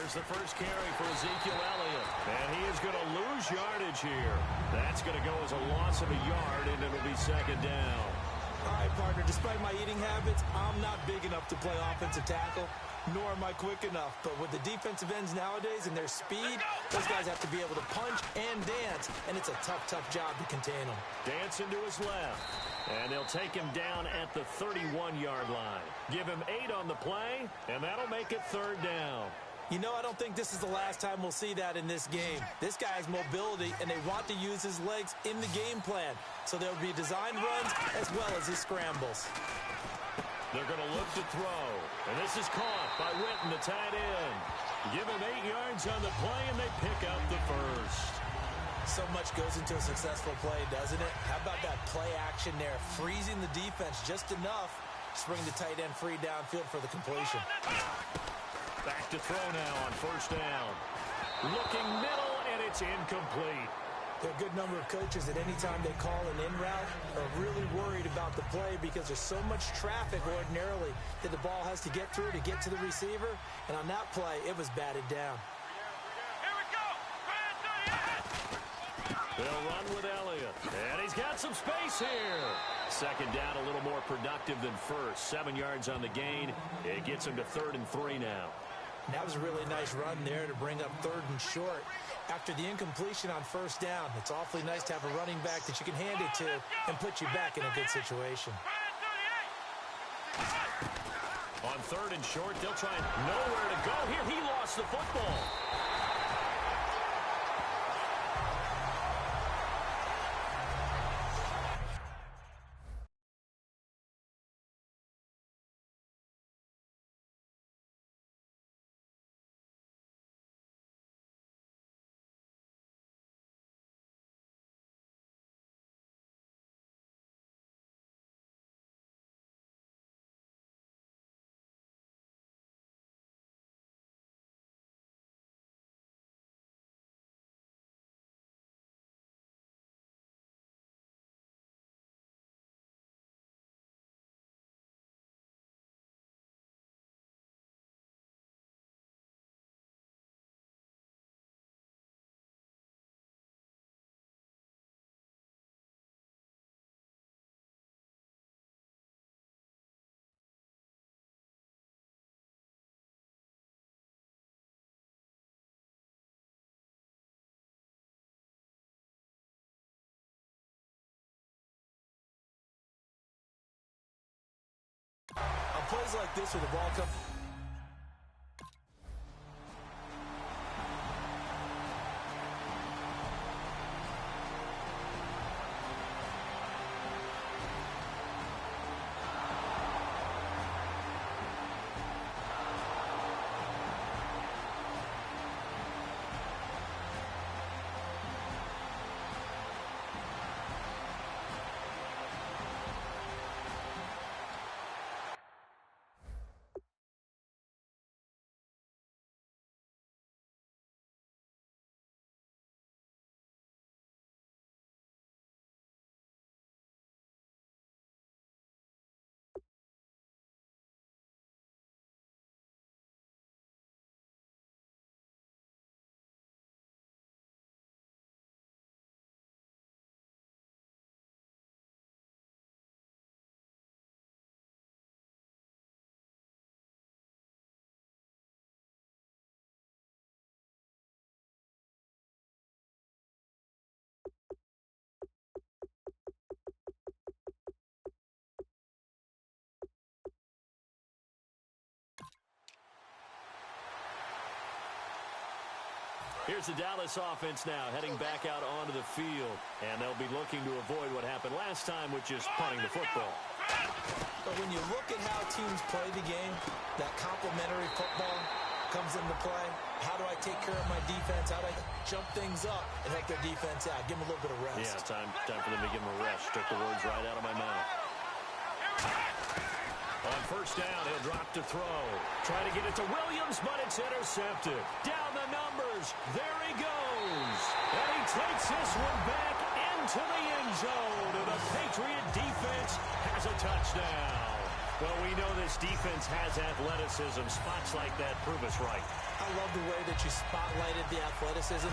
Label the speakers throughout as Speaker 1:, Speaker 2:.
Speaker 1: Here's the first carry for Ezekiel Elliott. And he is going to lose yardage here. That's going to go as a loss of a yard, and it'll be second down.
Speaker 2: All right, partner, despite my eating habits, I'm not big enough to play offensive tackle, nor am I quick enough. But with the defensive ends nowadays and their speed, those guys have to be able to punch and dance, and it's a tough, tough job to contain them.
Speaker 1: Dancing to his left, and they'll take him down at the 31-yard line. Give him 8 on the play, and that'll make it third down.
Speaker 2: You know, I don't think this is the last time we'll see that in this game. This guy has mobility, and they want to use his legs in the game plan. So there'll be design runs as well as his scrambles.
Speaker 1: They're going to look to throw. And this is caught by Witten, the tight end. Give him 8 yards on the play, and they pick up the first.
Speaker 2: So much goes into a successful play, doesn't it? How about that play action there? Freezing the defense just enough to bring the tight end free downfield for the completion.
Speaker 1: Back to throw now on first down. Looking middle, and it's incomplete.
Speaker 2: There are a good number of coaches that any time they call an in route are really worried about the play because there's so much traffic ordinarily that the ball has to get through to get to the receiver. And on that play, it was batted down.
Speaker 3: Here we go.
Speaker 1: They'll run with Elliott. And he's got some space here. Second down, a little more productive than first. 7 yards on the gain. It gets him to 3rd and 3 now.
Speaker 2: And that was a really nice run there to bring up 3rd and short. After the incompletion on first down, it's awfully nice to have a running back that you can hand it to and put you back in a good situation.
Speaker 1: On 3rd and short, they'll try and nowhere to go here. He lost the football.
Speaker 2: On plays like this with the ball come.
Speaker 1: Here's the Dallas offense now, heading back out onto the field. And they'll be looking to avoid what happened last time, which is punting the football.
Speaker 2: But when you look at how teams play the game, that complementary football comes into play. How do I take care of my defense? How do I jump things up and help their defense out? Give them a little bit of rest.
Speaker 1: Yeah, time for them to give them a rest. Took the words right out of my mouth. On first down, he'll drop to throw. Try to get it to Williams, but it's intercepted. Down the numbers. There he goes. And he takes this one back into the end zone. And the Patriot defense has a touchdown. Well, we know this defense has athleticism. Spots like that prove us right.
Speaker 2: I love the way that you spotlighted the athleticism.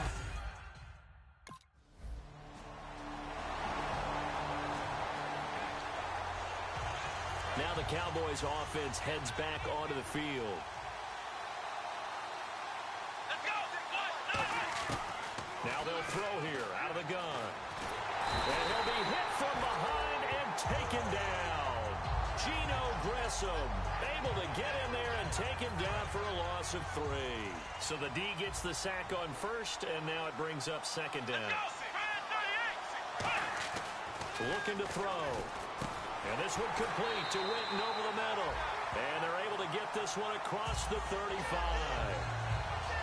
Speaker 1: Now the Cowboys offense heads back onto the field.
Speaker 3: Let's go.
Speaker 1: Now they'll throw here out of the gun. And he'll be hit from behind and taken down. Geno Gressom able to get in there and take him down for a loss of 3. So the D gets the sack on first, and now it brings up second down. Looking to throw. And this one complete to Winton over the middle. And they're able to get this one across the 35.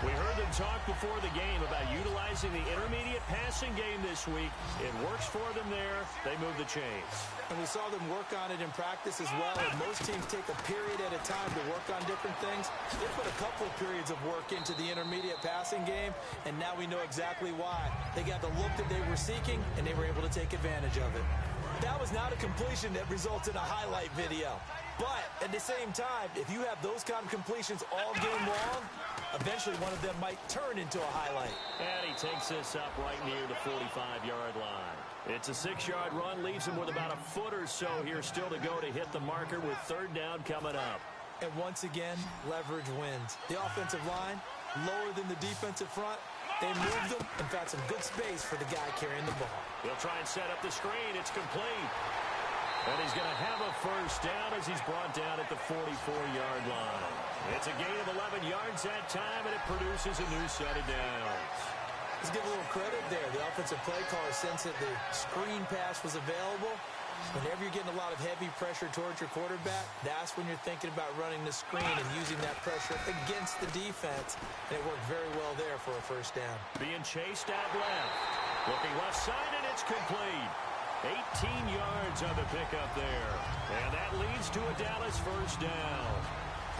Speaker 1: We heard them talk before the game about utilizing the intermediate passing game this week. It works for them there. They move the chains.
Speaker 2: And we saw them work on it in practice as well. And most teams take a period at a time to work on different things. They put a couple of periods of work into the intermediate passing game, and now we know exactly why. They got the look that they were seeking, and they were able to take advantage of it. That was not a completion that results in a highlight video. But at the same time, if you have those kind of completions all game long, eventually one of them might turn into a highlight.
Speaker 1: And he takes this up right near the 45-yard line. It's a 6-yard run, leaves him with about a foot or so here still to go to hit the marker with third down coming up.
Speaker 2: And once again, leverage wins. The offensive line, lower than the defensive front. They moved them and found some good space for the guy carrying the ball.
Speaker 1: They'll try and set up the screen. It's complete. And he's going to have a first down as he's brought down at the 44-yard line. It's a gain of 11 yards that time, and it produces a new set of downs.
Speaker 2: Let's give a little credit there. The offensive play caller sensed that the screen pass was available. Whenever you're getting a lot of heavy pressure towards your quarterback, that's when you're thinking about running the screen and using that pressure against the defense. And it worked very well there for a first down.
Speaker 1: Being chased out left. Looking left side, and it's complete. 18 yards on the pickup there. And that leads to a Dallas first down.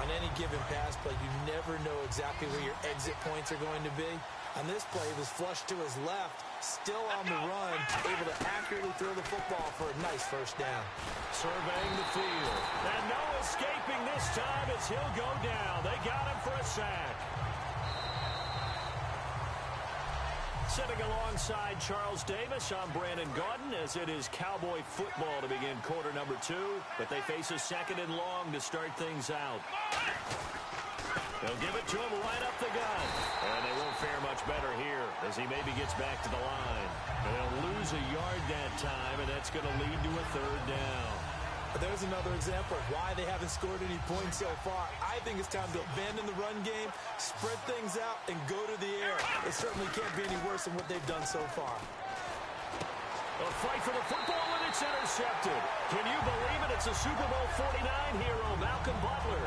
Speaker 2: On any given pass play, you never know exactly where your exit points are going to be. On this play, he was flushed to his left, still on the run, able to accurately throw the football for a nice first down.
Speaker 1: Surveying the field. And no escaping this time as he'll go down. They got him for a sack. Sitting alongside Charles Davis, I'm Brandon Gaudin, as it is Cowboy football to begin quarter number 2. But they face a second and long to start things out. They'll give it to him right up the gut. And they won't fare much better here as he maybe gets back to the line. They'll lose a yard that time, and that's going to lead to a third down.
Speaker 2: There's another example of why they haven't scored any points so far. I think it's time to abandon the run game, spread things out, and go to the air. It certainly can't be any worse than what they've done so far.
Speaker 1: A fight for the football, and it's intercepted. Can you believe it? It's a Super Bowl 49 hero, Malcolm Butler.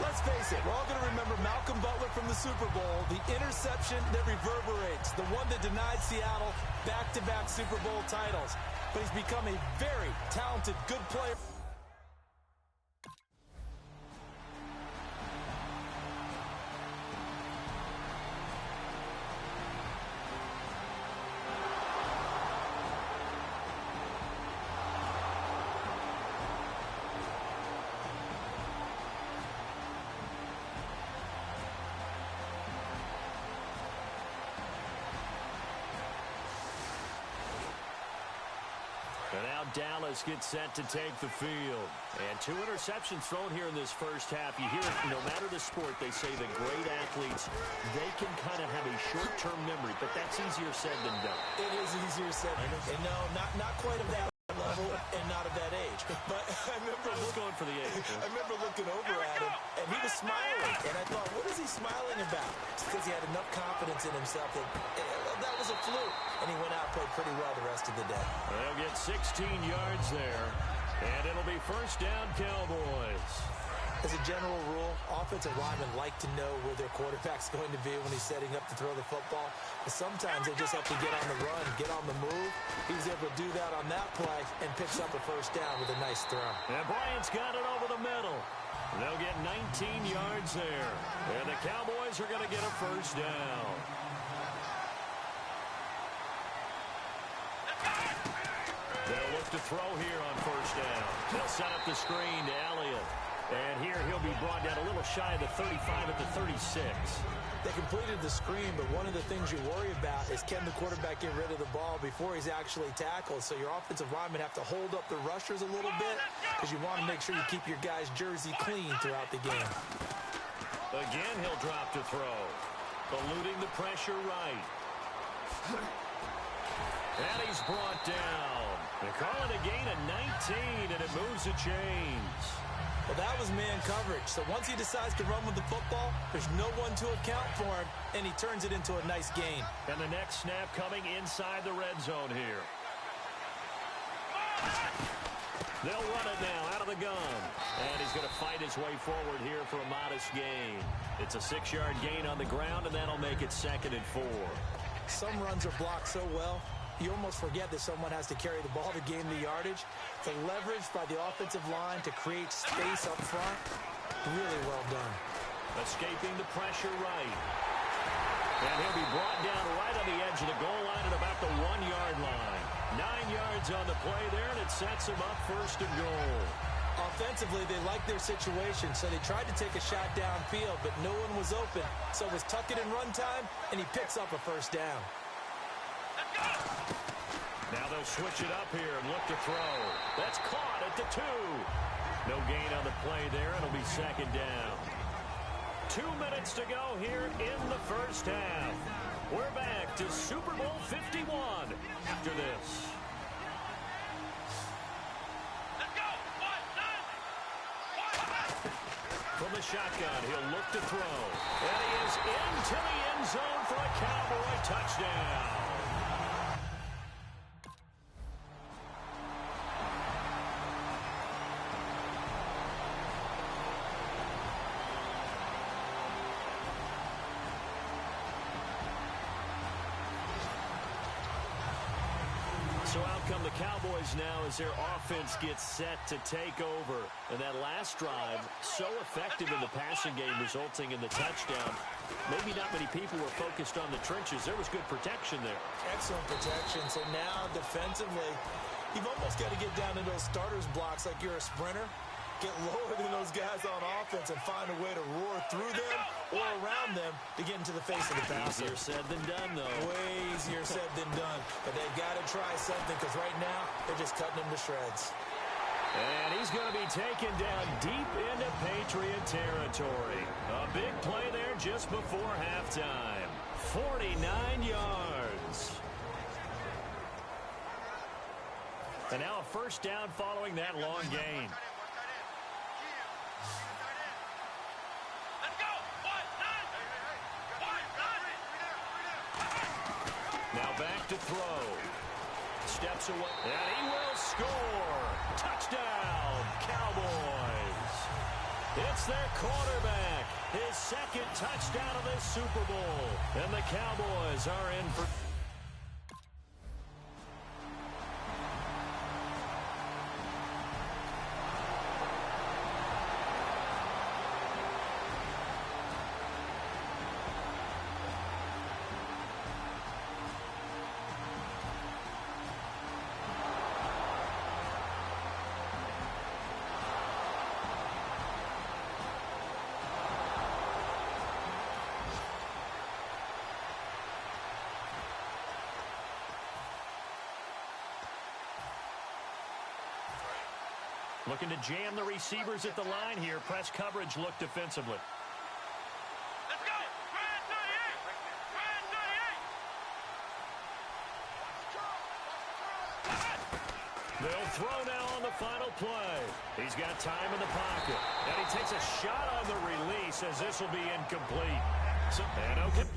Speaker 2: Let's face it, we're all going to remember Malcolm Butler from the Super Bowl, the interception that reverberates, the one that denied Seattle back-to-back Super Bowl titles. But he's become a very talented, good player.
Speaker 1: And now Dallas gets set to take the field. And 2 interceptions thrown here in this first half. You hear it, no matter the sport, they say the great athletes, they can kind of have a short-term memory, but that's easier said than done.
Speaker 2: It is easier said. And no, not quite of that level and not of that age. But I was
Speaker 1: going for the age.
Speaker 2: I remember looking over at him, and he was smiling. And I thought, what is he smiling about? It's because he had enough confidence in himself that was a fluke. And he went out and played pretty well the rest of the day.
Speaker 1: They'll get 16 yards there, and it'll be first down Cowboys.
Speaker 2: As a general rule, offensive linemen like to know where their quarterback's going to be when he's setting up to throw the football. But sometimes they just have to get on the run, get on the move. He was able to do that on that play and picks up a first down with a nice throw.
Speaker 1: And Bryant's got it over the middle. They'll get 19 yards there. And the Cowboys are going to get a first down. They'll look to throw here on first down. He'll set up the screen to Elliott. And here he'll be brought down a little shy of the 35 at the 36.
Speaker 2: They completed the screen, but one of the things you worry about is can the quarterback get rid of the ball before he's actually tackled. So your offensive linemen have to hold up the rushers a little bit because you want to make sure you keep your guy's jersey clean throughout the game.
Speaker 1: Again, he'll drop to throw. Eluding the pressure right. And he's brought down. They call it a gain of 19, and it moves the chains.
Speaker 2: Well, that was man coverage. So once he decides to run with the football, there's no one to account for him, and he turns it into a nice gain.
Speaker 1: And the next snap coming inside the red zone here. They'll run it now out of the gun. And he's going to fight his way forward here for a modest gain. It's a 6-yard gain on the ground, and that'll make it 2nd and 4.
Speaker 2: Some runs are blocked so well, you almost forget that someone has to carry the ball to gain the yardage. The leverage by the offensive line to create space up front, really well done.
Speaker 1: Escaping the pressure right. And he'll be brought down right on the edge of the goal line at about the 1-yard line. 9 yards on the play there, and it sets him up 1st and goal.
Speaker 2: Offensively, they liked their situation, so they tried to take a shot downfield, but no one was open. So it was tuck it and run time, and he picks up a 1st down.
Speaker 1: Now they'll switch it up here and look to throw. That's caught at the 2. No gain on the play there. It'll be 2nd down. 2 minutes to go here in the first half. We're back to Super Bowl 51 after this.
Speaker 3: Let's go.
Speaker 1: From the shotgun, he'll look to throw. And he is into the end zone for a Cowboy touchdown. So out come the Cowboys now as their offense gets set to take over. And that last drive, so effective in the passing game, resulting in the touchdown. Maybe not many people were focused on the trenches. There was good protection there.
Speaker 2: Excellent protection. So now defensively, you've almost got to get down to those starters blocks like you're a sprinter. Get lower than those guys on offense and find a way to roar through them or around them to get into the face of the passer.
Speaker 1: Easier said than done, though.
Speaker 2: Way easier said than done. But they've got to try something because right now they're just cutting them to shreds.
Speaker 1: And he's going to be taken down deep into Patriot territory. A big play there just before halftime. 49 yards. And now a 1st down following that long gain. Now back to throw. Steps away. And he will score. Touchdown, Cowboys. It's their quarterback. His 2nd touchdown of this Super Bowl. And the Cowboys are in for... Looking to jam the receivers at the line here. Press coverage look defensively.
Speaker 3: Let's go. Brand 38.
Speaker 1: They'll throw now on the final play. He's got time in the pocket. And he takes a shot on the release as this will be incomplete. And okay.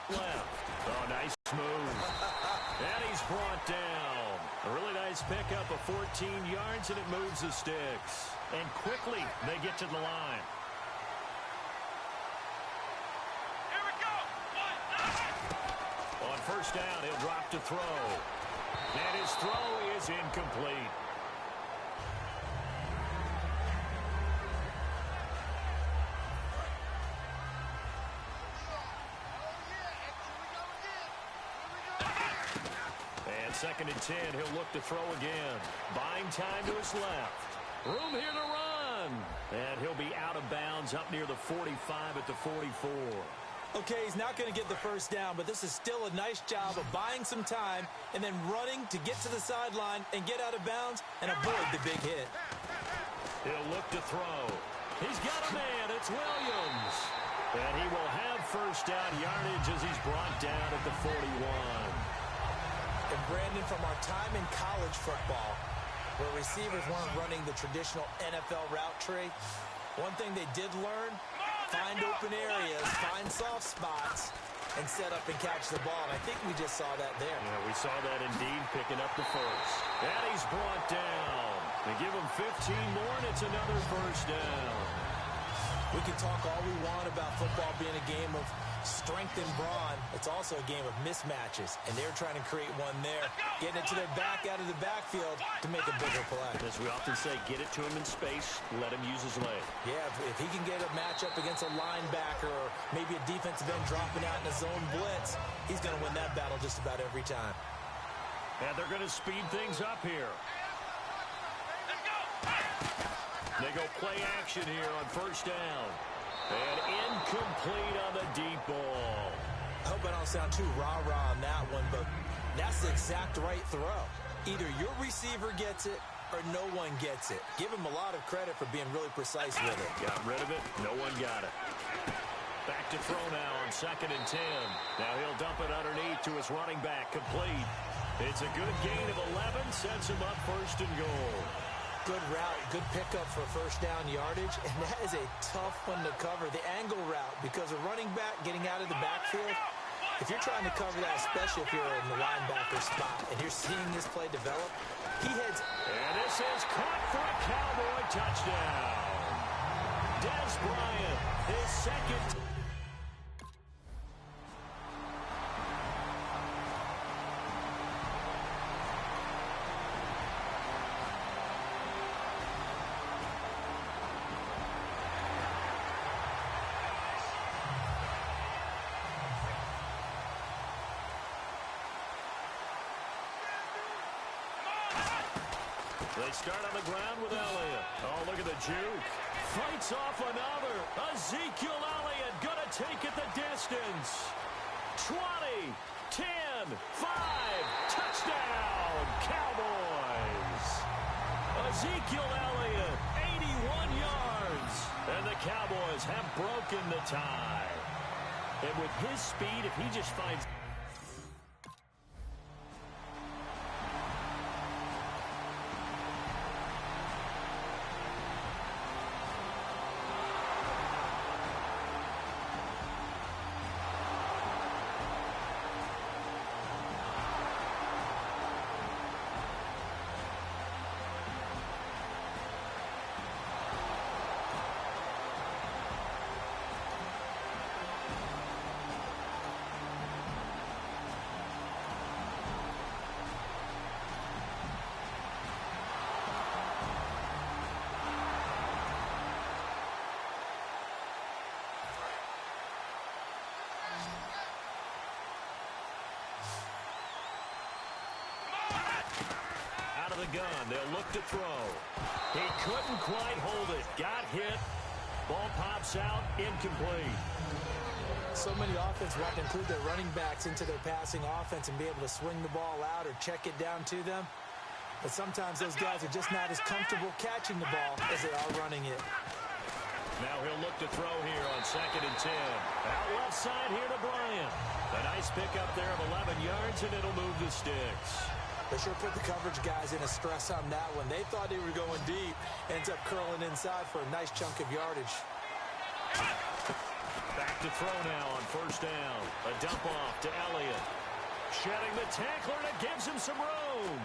Speaker 1: left. Oh, nice move. And he's brought down. A really nice pickup of 14 yards, and it moves the sticks. And quickly, they get to the line.
Speaker 3: Here we go.
Speaker 1: On first down, he'll drop to throw. And his throw is incomplete. And 2nd and 10, he'll look to throw again. Buying time to his left. Room here to run. And he'll be out of bounds up near the 45 at the 44.
Speaker 2: Okay, he's not going to get the first down, but this is still a nice job of buying some time and then running to get to the sideline and get out of bounds and avoid the big hit.
Speaker 1: He'll look to throw. He's got a man. It's Williams. And he will have first down yardage as he's brought down at the 41.
Speaker 2: And Brandon, from our time in college football, where receivers weren't running the traditional NFL route tree, one thing they did learn, find open areas, find soft spots, and set up and catch the ball. And I think we just saw that there.
Speaker 1: Yeah, we saw that indeed, picking up the first. And he's brought down. They give him 15 more, and it's another first down.
Speaker 2: We can talk all we want about football being a game of strength and brawn. It's also a game of mismatches, and they're trying to create one there, getting it to their back out of the backfield to make a bigger play.
Speaker 1: As we often say, get it to him in space, let him use his leg.
Speaker 2: Yeah, if he can get a matchup against a linebacker or maybe a defensive end dropping out in a zone blitz, he's going to win that battle just about every time.
Speaker 1: And they're going to speed things up here. They go play action here on first down. And incomplete on the deep ball.
Speaker 2: I hope I don't sound too rah-rah on that one, but that's the exact right throw. Either your receiver gets it or no one gets it. Give him a lot of credit for being really precise with it.
Speaker 1: Got rid of it. No one got it. Back to throw now on 2nd and 10. Now he'll dump it underneath to his running back. Complete. It's a good gain of 11. Sets him up first and goal.
Speaker 2: Good route, good pickup for first down yardage, and that is a tough one to cover, the angle route, because a running back getting out of the backfield, if you're trying to cover that, especially if you're in the linebacker spot, and you're seeing this play develop, he heads...
Speaker 1: And this is caught for a Cowboy touchdown. Des Bryant, his second... They start on the ground with Elliott. Oh, look at the juke. Fights off another. Ezekiel Elliott going to take it the distance. 20, 10, 5, touchdown, Cowboys. Ezekiel Elliott, 81 yards. And the Cowboys have broken the tie. And with his speed, if he just finds... gun. They'll look to throw. He couldn't quite hold it. Got hit. Ball pops out. Incomplete.
Speaker 2: So many offenses want to include their running backs into their passing offense and be able to swing the ball out or check it down to them. But sometimes those guys are just not as comfortable catching the ball as they are running it.
Speaker 1: Now he'll look to throw here on 2nd and 10. Out left side here to Bryant. A nice pickup there of 11 yards, and it'll move the sticks.
Speaker 2: They sure put the coverage guys in a stress on that one. They thought they were going deep. Ends up curling inside for a nice chunk of yardage.
Speaker 1: Back Back to throw now on first down. A dump off to Elliott. Shedding the tackler, and it gives him some room.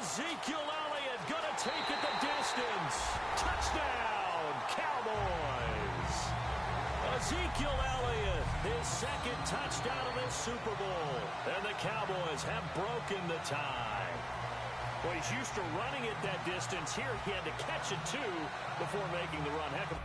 Speaker 1: Ezekiel Elliott going to take it the distance. Touchdown, Cowboys. Ezekiel Elliott, his second touchdown of this Super Bowl. And the Cowboys have broken the tie. Well, he's used to running it that distance. Here he had to catch it, too, before making the run. Heck of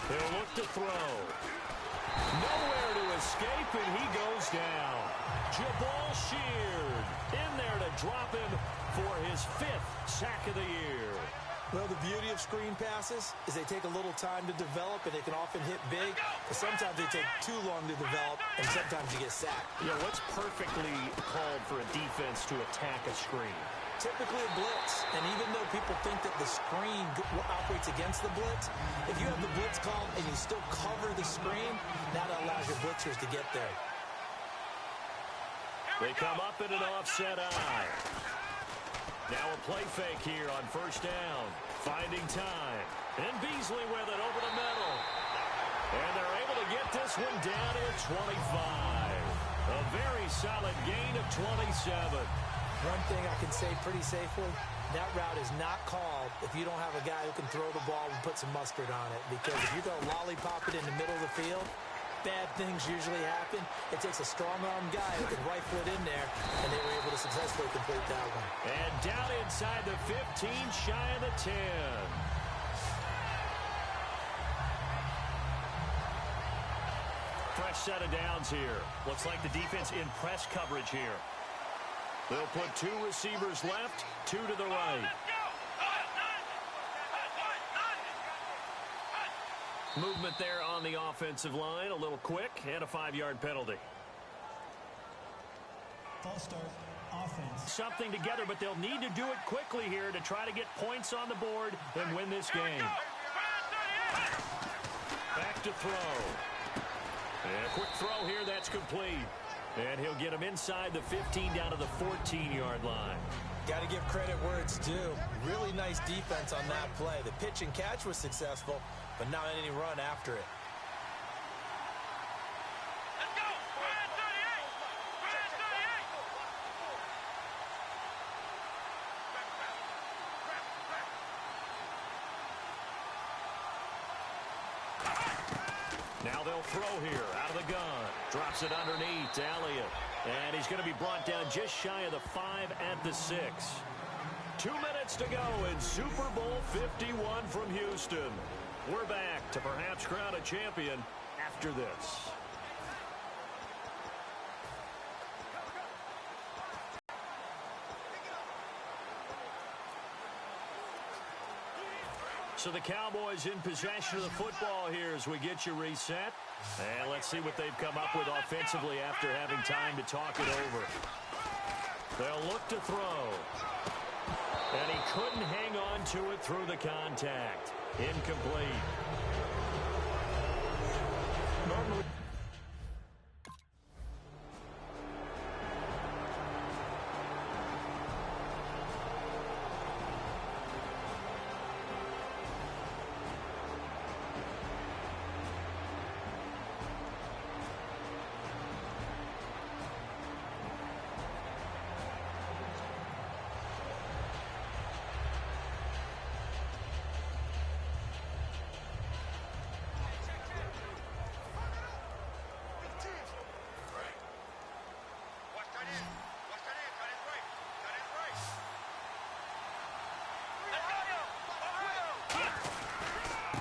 Speaker 1: He'll look to throw. Nowhere to escape, and he goes down. Jabal Sheard in there to drop him for his 5th sack of the year.
Speaker 2: Well, the beauty of screen passes is they take a little time to develop, and they can often hit big. But sometimes they take too long to develop, and sometimes you get sacked.
Speaker 1: Yeah, what's perfectly called for a defense to attack a screen?
Speaker 2: Typically a blitz, and even though people think that the screen operates against the blitz, if you have the blitz called and you still cover the screen, that allows your blitzers to get there.
Speaker 1: They come up in an offset eye. Now a play fake here on first down. Finding time. And Beasley with it over the middle. And they're able to get this one down at 25. A very solid gain of 27.
Speaker 2: One thing I can say pretty safely, that route is not called if you don't have a guy who can throw the ball and put some mustard on it. Because if you're going to lollipop it in the middle of the field, bad things usually happen. It takes a strong-arm guy who can rifle it in there, and they were able to successfully complete that one.
Speaker 1: And down inside the 15, shy of the 10. Fresh set of downs here. Looks like the defense in press coverage here. They'll put 2 receivers left, 2 to the right. Movement there on the offensive line, a little quick, and a 5-yard penalty.
Speaker 4: False start, offense.
Speaker 1: Something together, but they'll need to do it quickly here to try to get points on the board and win this game. Back to throw. And a quick throw here, that's complete. And he'll get him inside the 15 down to the 14-yard line.
Speaker 2: Got to give credit where it's due. Really nice defense on that play. The pitch and catch was successful, but not any run after it.
Speaker 3: Let's go! Brand 38! Brand 38!
Speaker 1: Now they'll throw here out of the gun. Drops it underneath to Elliott. And he's going to be brought down just shy of the 5 at the 6. 2 minutes to go in Super Bowl 51 from Houston. We're back to perhaps crown a champion after this. So the Cowboys in possession of the football here as we get you reset. And let's see what they've come up with offensively after having time to talk it over. They'll look to throw. And he couldn't hang on to it through the contact. Incomplete. Normally.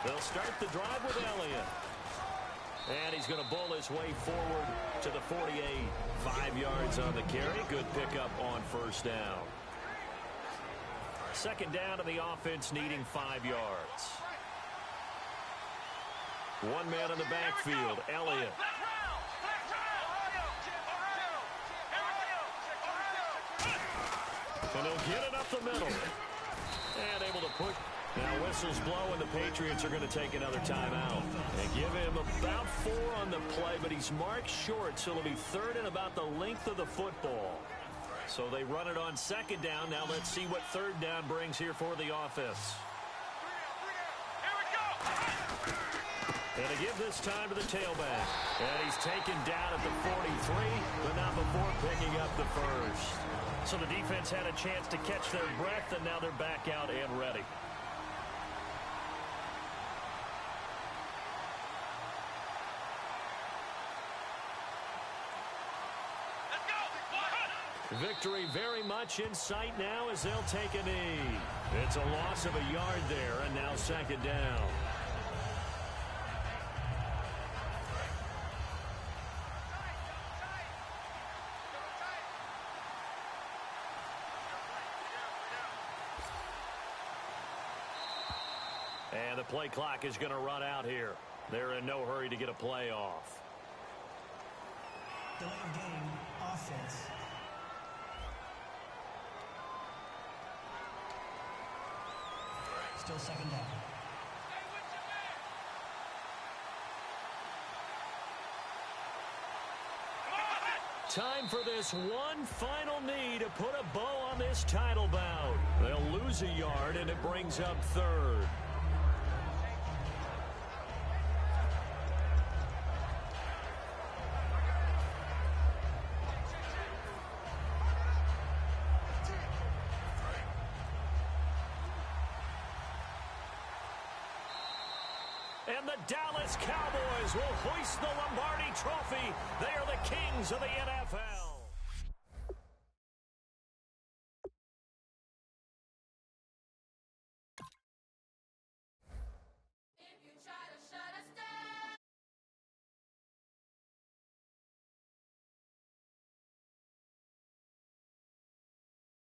Speaker 1: They'll start the drive with Elliott. And he's going to bull his way forward to the 48. 5 yards on the carry. Good pickup on first down. Second down to the offense, needing 5 yards. One man in the backfield, Elliott. And he'll get it up the middle. And able to put... Now whistles blow, and the Patriots are going to take another timeout. They give him about 4 on the play, but he's marked short, so it'll be third and about the length of the football. So they run it on second down. Now let's see what third down brings here for the offense. And to give this time to the tailback. And he's taken down at the 43, but not before picking up the first. So the defense had a chance to catch their breath, and now they're back out and ready. Victory very much in sight now as they'll take a knee. It's a loss of a yard there, and now second down. And the play clock is going to run out here. They're in no hurry to get a play off.
Speaker 4: Delay of game, offense. Still second down.
Speaker 1: Time for this one final knee to put a bow on this title bout. They'll lose a yard, and it brings up third. And the Dallas Cowboys will hoist the Lombardi Trophy. They are the kings of the NFL.